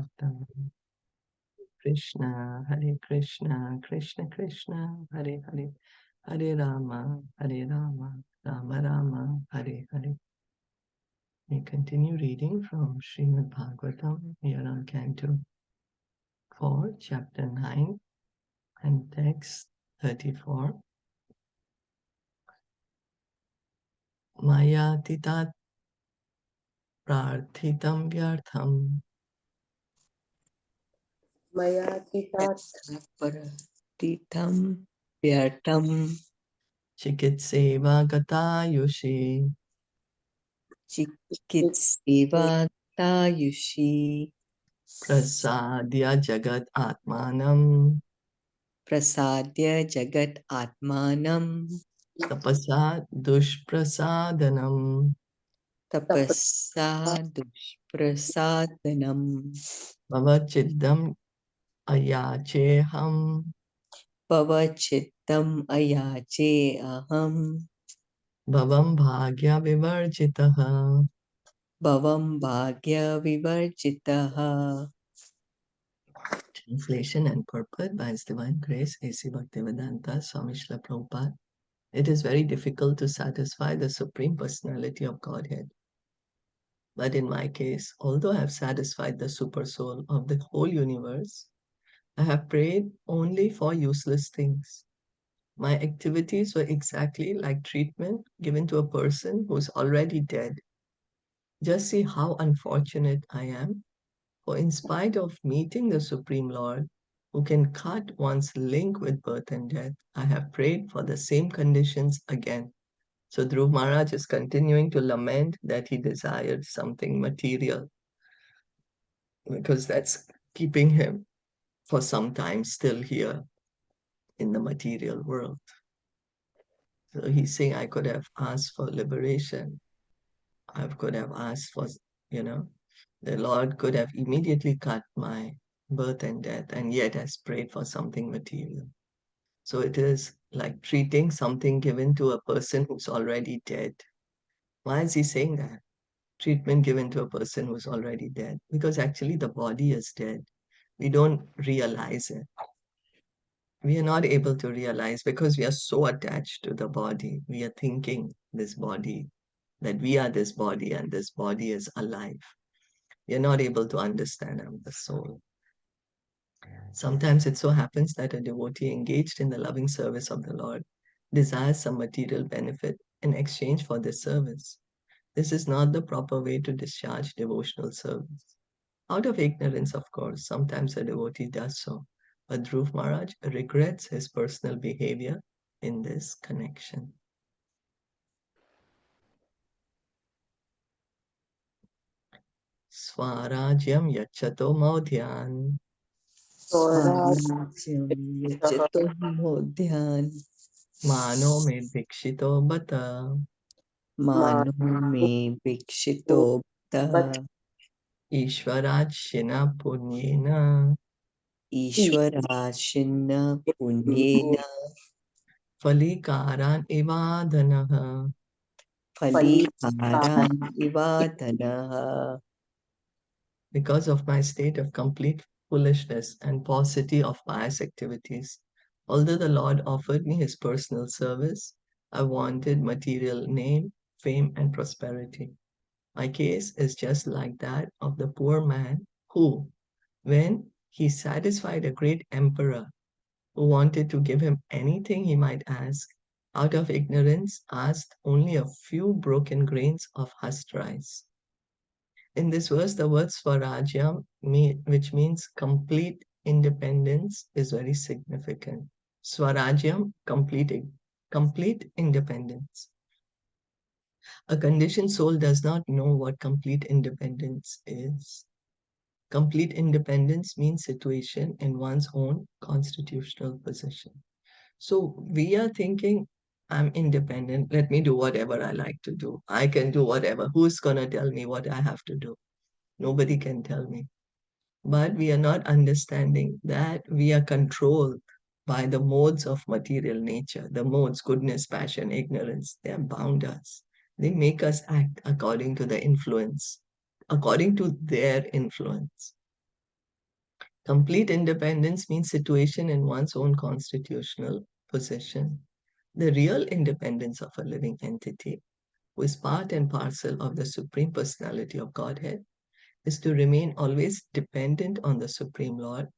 Bhagavatam. Krishna, Hare Krishna, Krishna Krishna, Hare Hare, Hare Rama, Rama Rama, Hare Hare. We continue reading from Srimad Bhagavatam here on Canto 4, Chapter 9, and text 34. Maya titat prarthitam vyartham Maya titat Paratitam Vyartam chikitseva gatayushi Chikitseva Tayushi prasadya jagat atmanam Prasadya Jagat Atmanam tapasa dushprasadanam Tapasa Dushprasadanam Bhavachiddam ayacheham Pavachittam Ayache Aham bhavam bhagya vivarjitaha. Bhavam Bhagya Vivarjitaha. Translation and purport by His Divine Grace A.C. Bhaktivedanta Swami Srila Prabhupada. It is very difficult to satisfy the Supreme Personality of Godhead. But in my case, although I have satisfied the super soul of the whole universe, I have prayed only for useless things. My activities were exactly like treatment given to a person who is already dead. Just see how unfortunate I am, for in spite of meeting the Supreme Lord, who can cut one's link with birth and death, I have prayed for the same conditions again. So Dhruva Maharaj is continuing to lament that he desired something material, because that's keeping him for some time still here in the material world. So he's saying, I could have asked for liberation. I could have asked for, the Lord could have immediately cut my birth and death, and yet has prayed for something material. So it is like treating something given to a person who's already dead. Why is he saying that? Treatment given to a person who's already dead. Because actually the body is dead. We don't realize it. We are not able to realize because we are so attached to the body. We are thinking this body, that we are this body and this body is alive. We are not able to understand the soul. Sometimes it so happens that a devotee engaged in the loving service of the Lord desires some material benefit in exchange for this service. This is not the proper way to discharge devotional service. Out of ignorance, of course, sometimes a devotee does so, but Dhruv Maharaj regrets his personal behavior in this connection. Swarajyam yachato maudhyan Swaraj Swarajyam Yachato Modhyan mano me dikshito bata Mano Me Bhikshito But Bhata ishvarachina punyena Ishwarashinna Punyena falikaran ivadanaha. Falikaran Ivadanaha. Because of my state of complete foolishness and paucity of pious activities, although the Lord offered me his personal service, I wanted material name, fame, and prosperity. My case is just like that of the poor man who, when he satisfied a great emperor who wanted to give him anything he might ask, out of ignorance asked only a few broken grains of husked rice. In this verse, the word Swarajya, which means complete independence, is very significant. Swarajyam, complete independence. A conditioned soul does not know what complete independence is. Complete independence means situation in one's own constitutional position. So we are thinking, I'm independent. Let me do whatever I like to do. I can do whatever. Who's going to tell me what I have to do? Nobody can tell me. But we are not understanding that we are controlled by the modes of material nature. The modes, goodness, passion, ignorance, they bound us. They make us act according to the influence, according to their influence. Complete independence means situation in one's own constitutional position. The real independence of a living entity, who is part and parcel of the Supreme Personality of Godhead, is to remain always dependent on the Supreme Lord,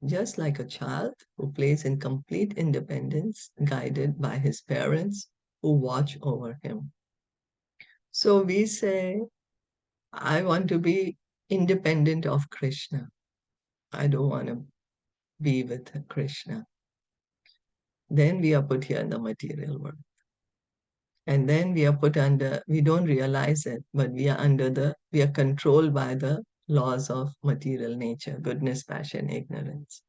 just like a child who plays in complete independence, guided by his parents who watch over him. So we say, I want to be independent of Krishna. I don't want to be with Krishna. Then we are put here in the material world. And then we are put under, we don't realize it, but we are controlled by the laws of material nature, goodness, passion, ignorance.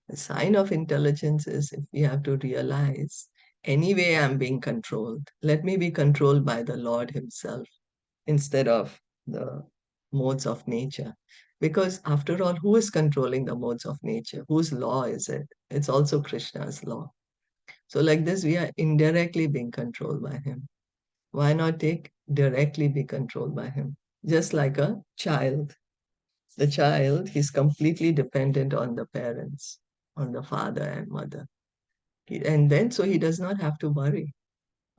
The sign of intelligence is if we have to realize, anyway, I'm being controlled. Let me be controlled by the Lord Himself instead of the modes of nature. Because after all, who is controlling the modes of nature? Whose law is it? It's also Krishna's law. So, like this, we are indirectly being controlled by Him. Why not directly be controlled by Him? Just like a child. The child, he's completely dependent on the parents, on the father and mother. And then, so he does not have to worry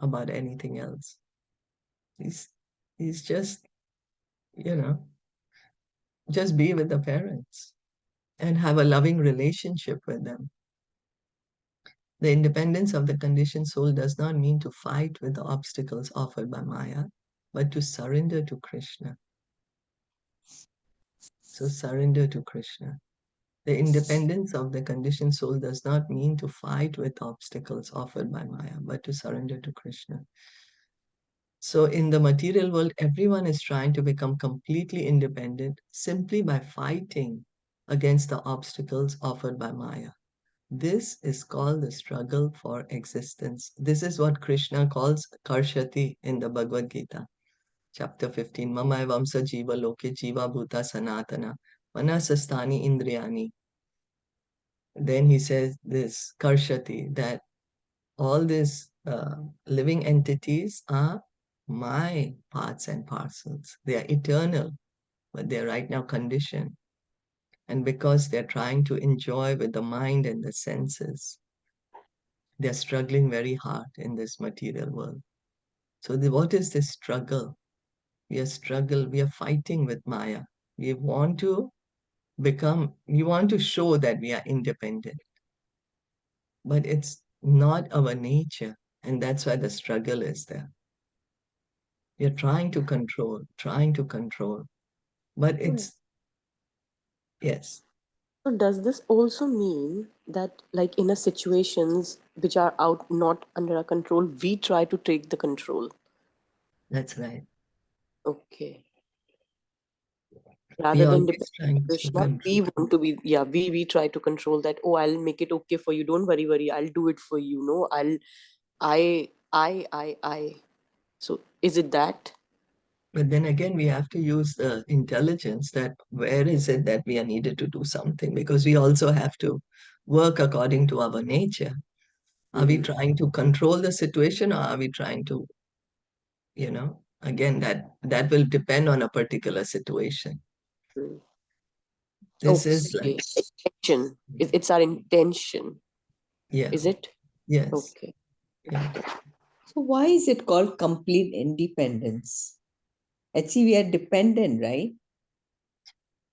about anything else. He's just, you know, just be with the parents and have a loving relationship with them. The independence of the conditioned soul does not mean to fight with the obstacles offered by Maya, but to surrender to Krishna. So surrender to Krishna. The independence of the conditioned soul does not mean to fight with obstacles offered by Maya, but to surrender to Krishna. So in the material world, everyone is trying to become completely independent simply by fighting against the obstacles offered by Maya. This is called the struggle for existence. This is what Krishna calls Karshati in the Bhagavad Gita, chapter 15. Mama evamsa jiva loke jiva bhuta sanatana manasastani indriyani. Then he says this Karshati, that all these living entities are my parts and parcels. They are eternal, but they are right now conditioned. And because they're trying to enjoy with the mind and the senses, they're struggling very hard in this material world. So what is this struggle? We are fighting with Maya. We want to show that we are independent, but it's not our nature. And that's why the struggle is there. You're trying to control, but it's, yes, So does this also mean that, like in a situations which are out not under our control, we try to take the control? that's right. Okay. We Rather are than always depending on trying to Krishna, we control. want to be, yeah, we try to control that. Oh, I'll make it okay for you. Don't worry, I'll do it for you. No, I. So is it that? But then again, we have to use the intelligence that where is it that we are needed to do something, because we also have to work according to our nature. Are we Mm-hmm. trying to control the situation, or are we trying to, again, that will depend on a particular situation. This is Okay. like, Intention. It's our intention. yeah, Is it? yes, Okay. yeah. So why is it called complete independence? Actually, we are dependent, right, on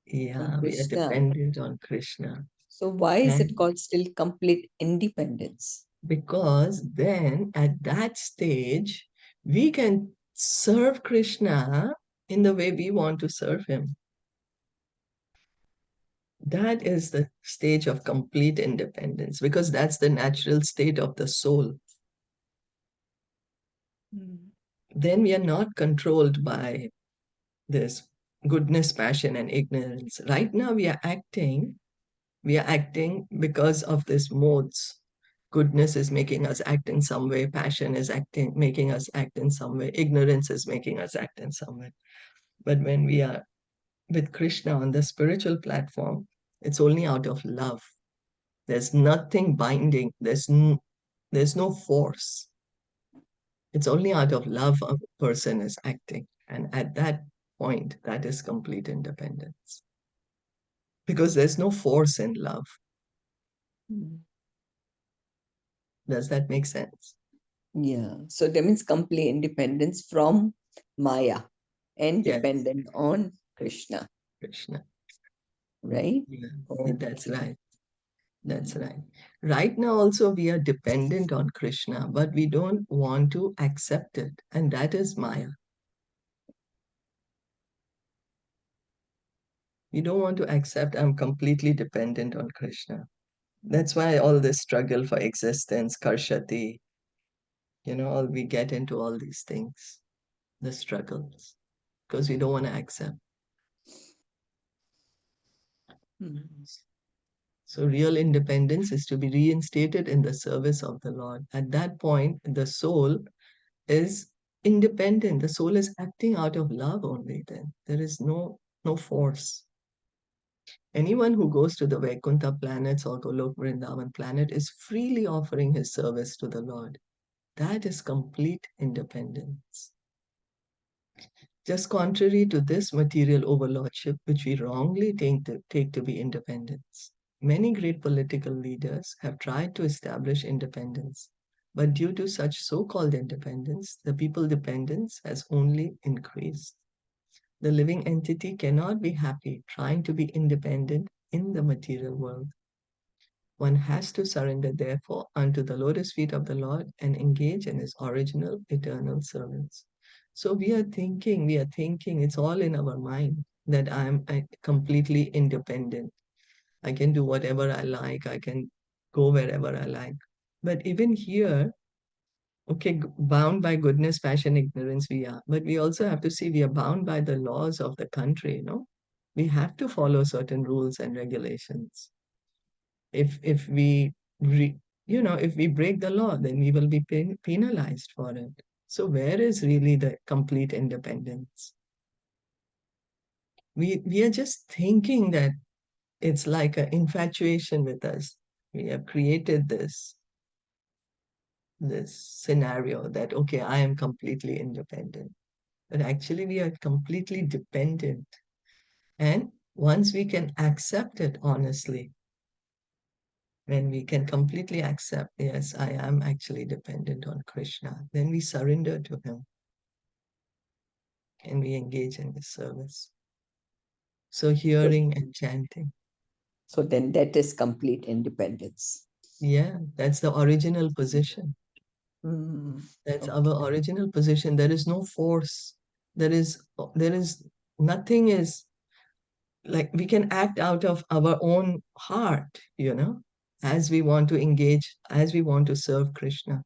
Yeah, we are Krishna. dependent on Krishna. So why is it And called still complete independence? because then at that stage, we can serve Krishna in the way we want to serve him. That is the stage of complete independence, because that's the natural state of the soul. Then we are not controlled by this goodness, passion, and ignorance. Right now, we are acting because of these modes. Goodness is making us act in some way, passion is making us act in some way, ignorance is making us act in some way. But when we are with Krishna on the spiritual platform, it's only out of love. There's nothing binding, there's no force. It's only out of love a person is acting. And at that point, that is complete independence. because there's no force in love. Does that make sense? Yeah. So that means complete independence from Maya and Yes, dependent on Krishna, Krishna. right? Yeah, that's Okay. right. That's right. Right now, also, we are dependent on Krishna, but we don't want to accept it. And that is Maya. We don't want to accept I'm completely dependent on Krishna. That's why all this struggle for existence, karshati, all we get into all these things, the struggles, because we don't want to accept. Mhm. So real independence is to be reinstated in the service of the Lord. At that point, the soul is independent. The soul is acting out of love only then. There is no force. Anyone who goes to the Vaikuntha planets or Golok Vrindavan planet is freely offering his service to the Lord. That is complete independence. Just contrary to this material overlordship, which we wrongly take to be independence. Many great political leaders have tried to establish independence, but due to such so-called independence, the people dependence has only increased. The living entity cannot be happy trying to be independent in the material world. One has to surrender, therefore, unto the lotus feet of the Lord and engage in his original eternal service. So we are thinking, it's all in our mind that I'm completely independent. I can do whatever I like, I can go wherever I like. But even here, okay, bound by goodness, passion, ignorance, we are. But we also have to see we are bound by the laws of the country. We have to follow certain rules and regulations. If we if we break the law, then we will be penalized for it. So where is really the complete independence? We are just thinking that it's like an infatuation with us. We have created this scenario that, okay, I am completely independent, but actually we are completely dependent. And once we can accept it honestly, when we can completely accept, yes, I am actually dependent on Krishna, then we surrender to him and we engage in the service. So So, hearing and chanting, so then that is complete independence. yeah, that's the original position. Mm, That's okay. our original position. There is no force. There is nothing is like we can act out of our own heart, as we want to engage, as we want to serve Krishna.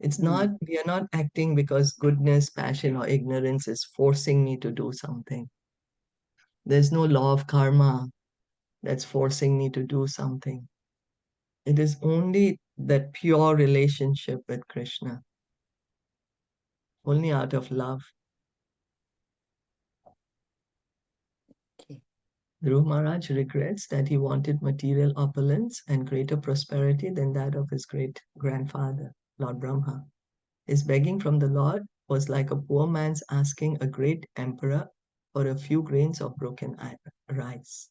It's not, we are not acting because goodness, passion, or ignorance is forcing me to do something. There's no law of karma that's forcing me to do something. It is only that pure relationship with Krishna, only out of love. Okay. Dhruva Maharaj regrets that he wanted material opulence and greater prosperity than that of his great grandfather, Lord Brahma. His begging from the Lord was like a poor man's asking a great emperor for a few grains of broken rice.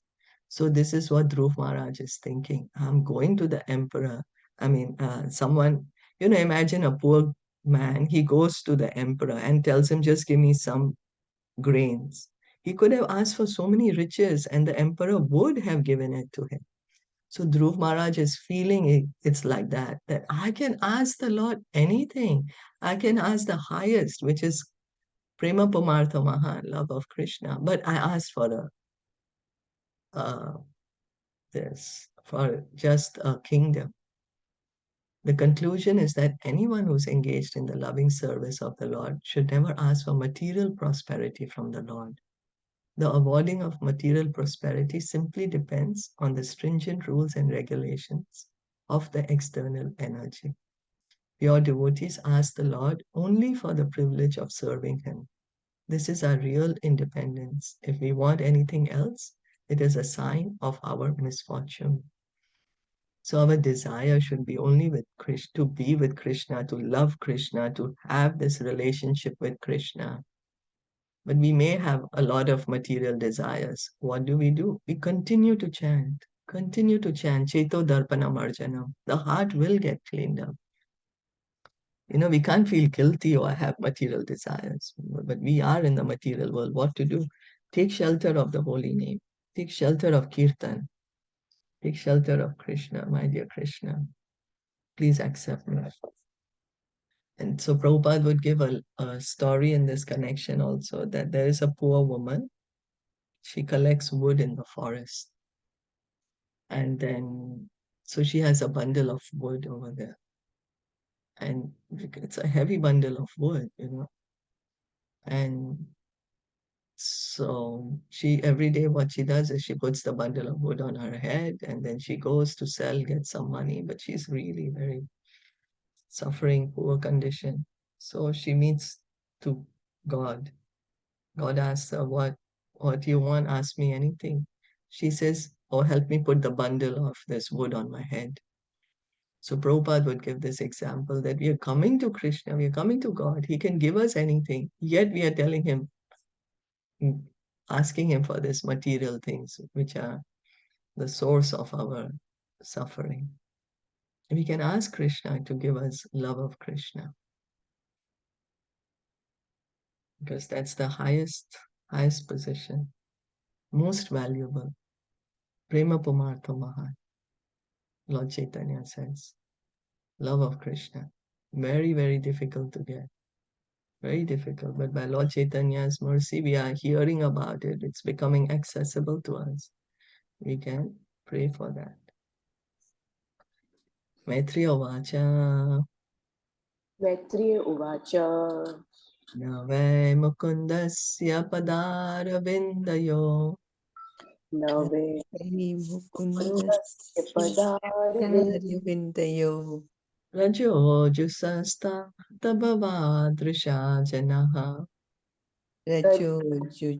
So this is what Dhruv Maharaj is thinking. I'm going to the emperor. I mean, someone, imagine a poor man, he goes to the emperor and tells him, just give me some grains. He could have asked for so many riches and the emperor would have given it to him. So Dhruv Maharaj is feeling it's like that I can ask the Lord anything. I can ask the highest, which is Prema Pamartha Maha, love of Krishna. But I ask for uh, for just a kingdom. The conclusion is that anyone who's engaged in the loving service of the Lord should never ask for material prosperity from the Lord. The awarding of material prosperity simply depends on the stringent rules and regulations of the external energy. Pure devotees ask the Lord only for the privilege of serving Him. This is our real independence. If we want anything else, it is a sign of our misfortune. So our desire should be only with Krishna, to be with Krishna, to love Krishna, to have this relationship with Krishna. But we may have a lot of material desires. What do? We continue to chant. Continue to chant. Cheto Darpanam Arjanam. The heart will get cleaned up. We can't feel guilty or have material desires, but we are in the material world. What to do? Take shelter of the holy name. Take shelter of Kirtan. Take shelter of Krishna, my dear Krishna. Please accept me. And so Prabhupada would give a story in this connection also, that there is a poor woman. She collects wood in the forest. And then, so she has a bundle of wood over there. And it's a heavy bundle of wood. And so every day what she does is she puts the bundle of wood on her head, and then she goes to sell, get some money, but she's really very suffering, poor condition. So she meets to God. God asks her, what do you want? Ask me anything. She says, oh, help me put the bundle of this wood on my head. So Prabhupada would give this example that we are coming to Krishna, we are coming to God. He can give us anything, yet we are telling him, asking him for these material things, which are the source of our suffering. We can ask Krishna to give us love of Krishna, because that's the highest position, most valuable. Prema Pumartha Mahat, Lord Chaitanya says. Love of Krishna. Very, very difficult to get. Very difficult. But by Lord Chaitanya's mercy, we are hearing about it. It's becoming accessible to us. We can pray for that. Maitriya Vacha. Maitriya Uvacha. Nave Mukundasya Padaravindayo. Nave Mukundasya Padaravindayo. Rajo Jusasta Tabhavadrisha Janaha. Rajostat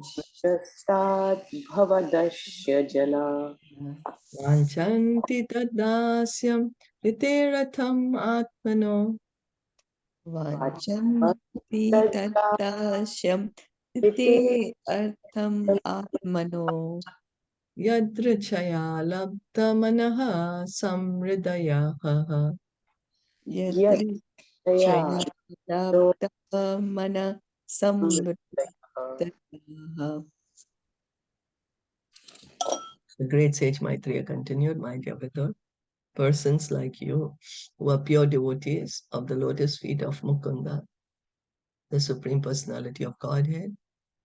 Bhavadasya Jana. Vanchanti Tadasyam Riteratham Atmano. Vanchanti tadasyam iti artham atmano. Yadrichaya Labdha Manaha Samridayaha. Yadrichaya labdha mana samridayaha. The great sage Maitreya continued, my dear Vidur, persons like you who are pure devotees of the lotus feet of Mukunda, the Supreme Personality of Godhead,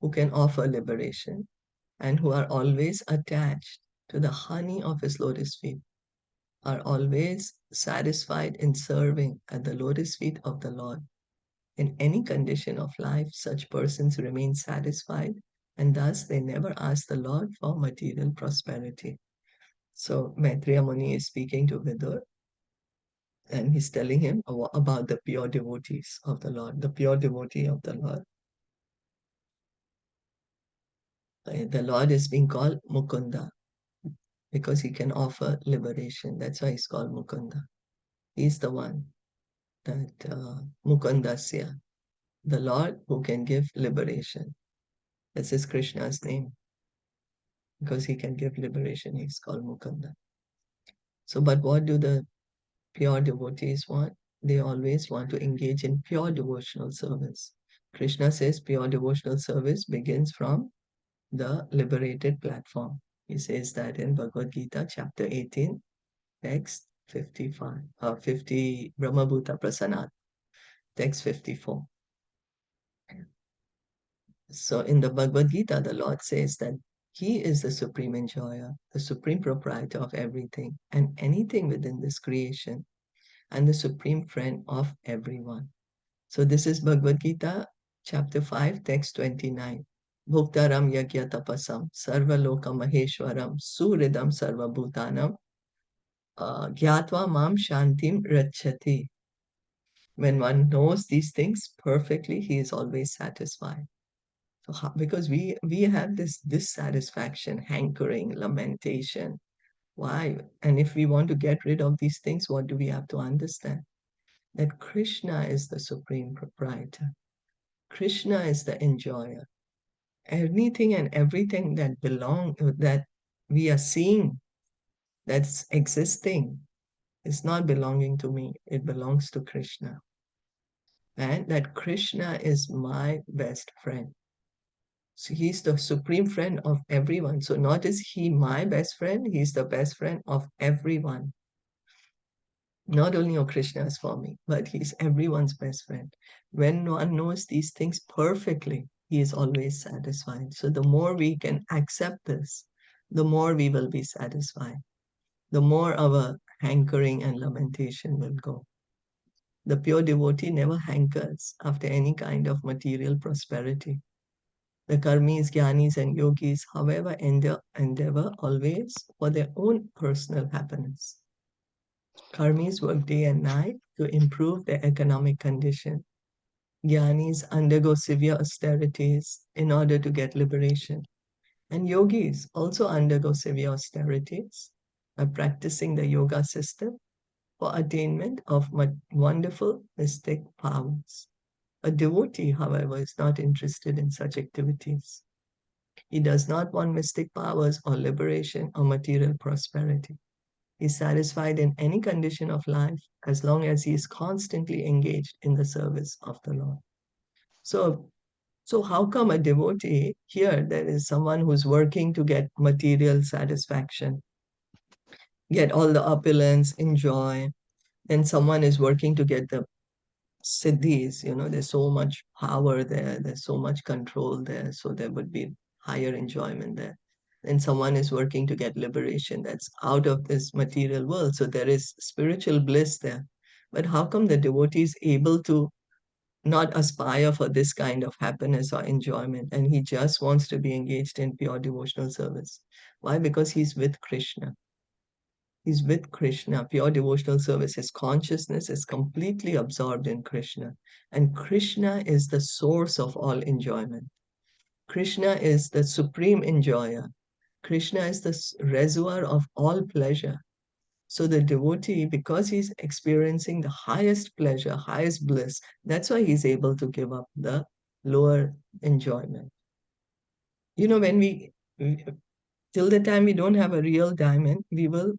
who can offer liberation and who are always attached to the honey of his lotus feet, are always satisfied in serving at the lotus feet of the Lord. In any condition of life, such persons remain satisfied, and thus they never ask the Lord for material prosperity. So Maitreya Muni is speaking to Vidur, and he's telling him about the pure devotees of the Lord, the pure devotee of the Lord. The Lord is being called Mukunda because he can offer liberation. That's why he's called Mukunda. He's the one that Mukundasya, the Lord who can give liberation. This is Krishna's name. Because he can give liberation, he's called Mukunda. So, but what do the pure devotees want? They always want to engage in pure devotional service. Krishna says pure devotional service begins from the liberated platform. He says that in Bhagavad Gita, chapter 18, text 55, 50, Brahmabhuta Prasanat, text 54. So in the Bhagavad Gita, the Lord says that he is the supreme enjoyer, the supreme proprietor of everything and anything within this creation, and the supreme friend of everyone. So this is Bhagavad Gita, chapter 5, text 29. Bhuktaram yagya tapasam sarva loka maheshwaram suridam sarva bhutanam gyatva mam shantim rachati. When one knows these things perfectly, he is always satisfied. So because we have this dissatisfaction, hankering, lamentation. Why? And if we want to get rid of these things, what do we have to understand? That Krishna is the supreme proprietor. Krishna is the enjoyer. anything and everything that we are seeing, that's existing, is not belonging to me. It belongs to Krishna. And that Krishna is my best friend. So he's the supreme friend of everyone. So not is he my best friend, he's the best friend of everyone. Not only of Krishna is for me, but he's everyone's best friend. When one knows these things perfectly, he is always satisfied. So the more we can accept this, the more we will be satisfied. The more our hankering and lamentation will go. The pure devotee never hankers after any kind of material prosperity. The karmis, jnanis, and yogis, however, endeavor always for their own personal happiness. Karmis work day and night to improve their economic condition. Jnanis undergo severe austerities in order to get liberation. And yogis also undergo severe austerities by practicing the yoga system for attainment of wonderful mystic powers. A devotee, however, is not interested in such activities. He does not want mystic powers or liberation or material prosperity. He is satisfied in any condition of life as long as he is constantly engaged in the service of the Lord. So how come a devotee here, there is someone who's working to get material satisfaction, get all the opulence, enjoy, and someone is working to get the siddhis, there's so much power there, there's so much control there, so there would be higher enjoyment there. And someone is working to get liberation that's out of this material world, so there is spiritual bliss there. But how come the devotee is able to not aspire for this kind of happiness or enjoyment, and he just wants to be engaged in pure devotional service? Why? Because he's with Krishna. He's with Krishna, pure devotional service. His consciousness is completely absorbed in Krishna. And Krishna is the source of all enjoyment. Krishna is the supreme enjoyer. Krishna is the reservoir of all pleasure. So the devotee, because he's experiencing the highest pleasure, highest bliss, that's why he's able to give up the lower enjoyment. When till the time we don't have a real diamond, we will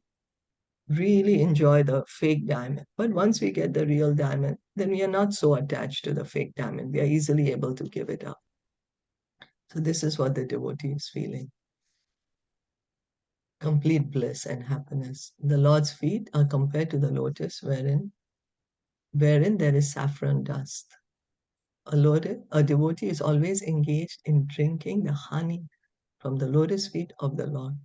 really enjoy the fake diamond. But once we get the real diamond, then we are not so attached to the fake diamond. We are easily able to give it up. So this is what the devotee is feeling. Complete bliss and happiness. The Lord's feet are compared to the lotus wherein there is saffron dust. A devotee is always engaged in drinking the honey from the lotus feet of the Lord.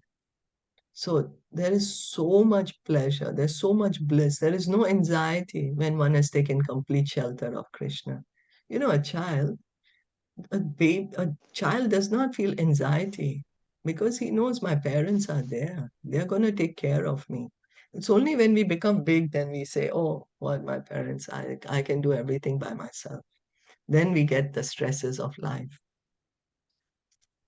So there is so much pleasure, there's so much bliss, there is no anxiety when one has taken complete shelter of Krishna. A child does not feel anxiety because he knows my parents are there. They're going to take care of me. It's only when we become big then we say, oh, what my parents, I can do everything by myself. Then we get the stresses of life,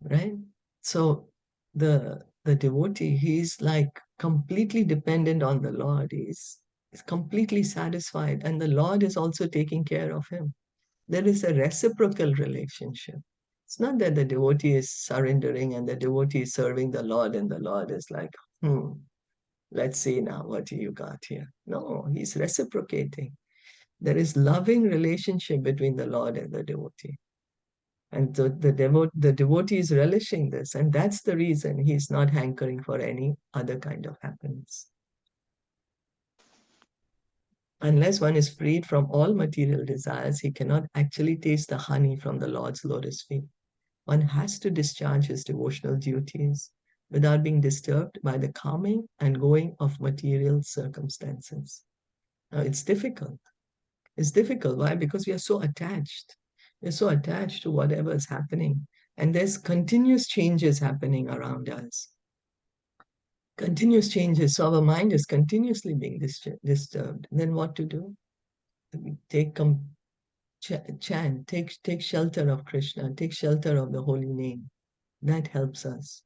right? So the devotee, he's like completely dependent on the Lord. He's completely satisfied, and the Lord is also taking care of him. There is a reciprocal relationship. It's not that the devotee is surrendering and the devotee is serving the Lord, and the Lord is like, let's see now what you got here. No, he's reciprocating. There is loving relationship between the Lord and the devotee. And the devotee is relishing this, and that's the reason he's not hankering for any other kind of happiness. Unless one is freed from all material desires, he cannot actually taste the honey from the Lord's lotus feet. One has to discharge his devotional duties without being disturbed by the coming and going of material circumstances. Now, it's difficult. It's difficult. Why? Because we are so attached. We're so attached to whatever is happening. And there's continuous changes happening around us. Continuous changes. So our mind is continuously being disturbed. Then what to do? Chant, take shelter of Krishna, take shelter of the holy name. That helps us.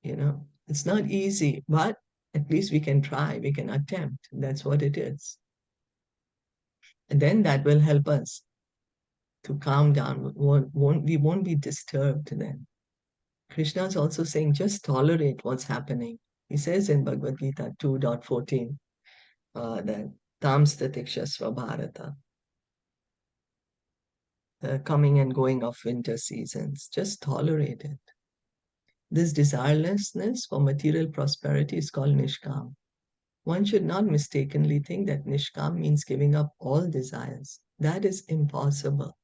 It's not easy, but at least we can try, we can attempt. That's what it is. And then that will help us to calm down. We won't be disturbed then. Krishna is also saying, just tolerate what's happening. He says in Bhagavad Gita 2.14 that Tam Statikshasva Bharata, the coming and going of winter seasons, just tolerate it. This desirelessness for material prosperity is called Nishkam. One should not mistakenly think that Nishkam means giving up all desires. That is impossible.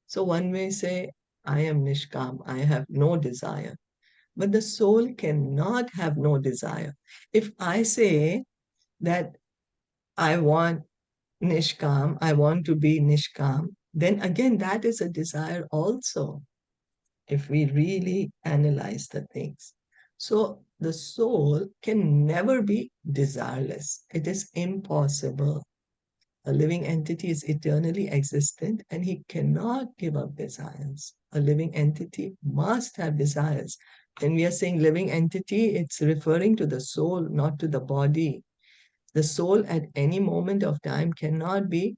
So one may say, I am Nishkam, I have no desire. But the soul cannot have no desire. If I say that I want Nishkam, I want to be Nishkam, then again that is a desire also, if we really analyze the things. So the soul can never be desireless. It is impossible. A living entity is eternally existent and he cannot give up desires. A living entity must have desires. When we are saying living entity, it's referring to the soul, not to the body. The soul at any moment of time cannot be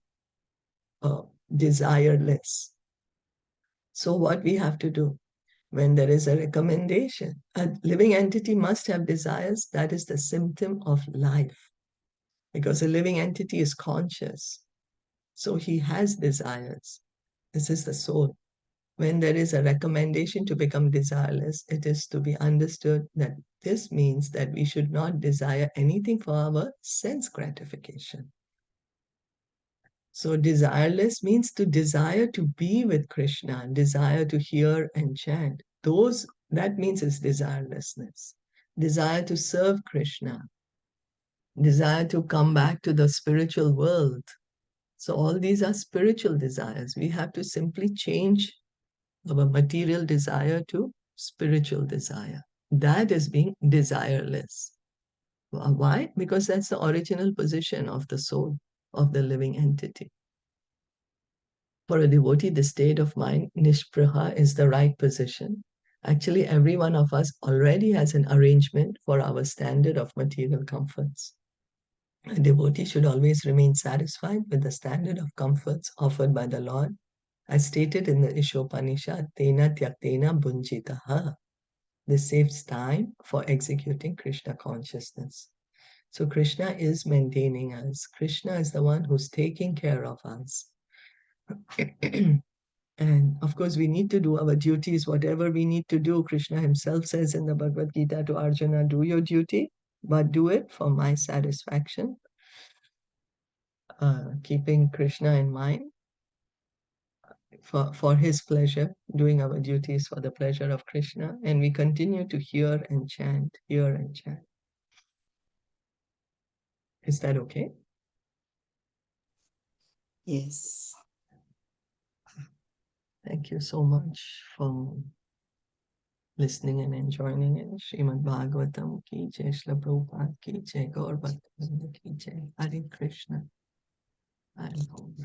desireless. So what we have to do? When there is a recommendation, a living entity must have desires. That is the symptom of life, because a living entity is conscious. So he has desires. This is the soul. When there is a recommendation to become desireless, it is to be understood that this means that we should not desire anything for our sense gratification. So desireless means to desire to be with Krishna, desire to hear and chant. That means it's desirelessness. Desire to serve Krishna, desire to come back to the spiritual world. So all these are spiritual desires. We have to simply change our material desire to spiritual desire. That is being desireless. Why? Because that's the original position of the soul, of the living entity. For a devotee, the state of mind, nishpraha, is the right position. Actually, every one of us already has an arrangement for our standard of material comforts. A devotee should always remain satisfied with the standard of comforts offered by the Lord, as stated in the Ishopanishad, Tena Tyaktena Bunjitaha. This saves time for executing Krishna consciousness. So Krishna is maintaining us. Krishna is the one who's taking care of us. And of course, we need to do our duties, whatever we need to do. Krishna himself says in the Bhagavad Gita to Arjuna, do your duty, but do it for my satisfaction, keeping Krishna in mind, for his pleasure, doing our duties for the pleasure of Krishna. And we continue to hear and chant, hear and chant. Is that okay? Yes. Thank you so much for listening and enjoying it. Srimad Bhagavatam ki jai, Srila Prabhupada ki jai, Gaur Bhakta ki jai, Hare Krishna. Hare Om.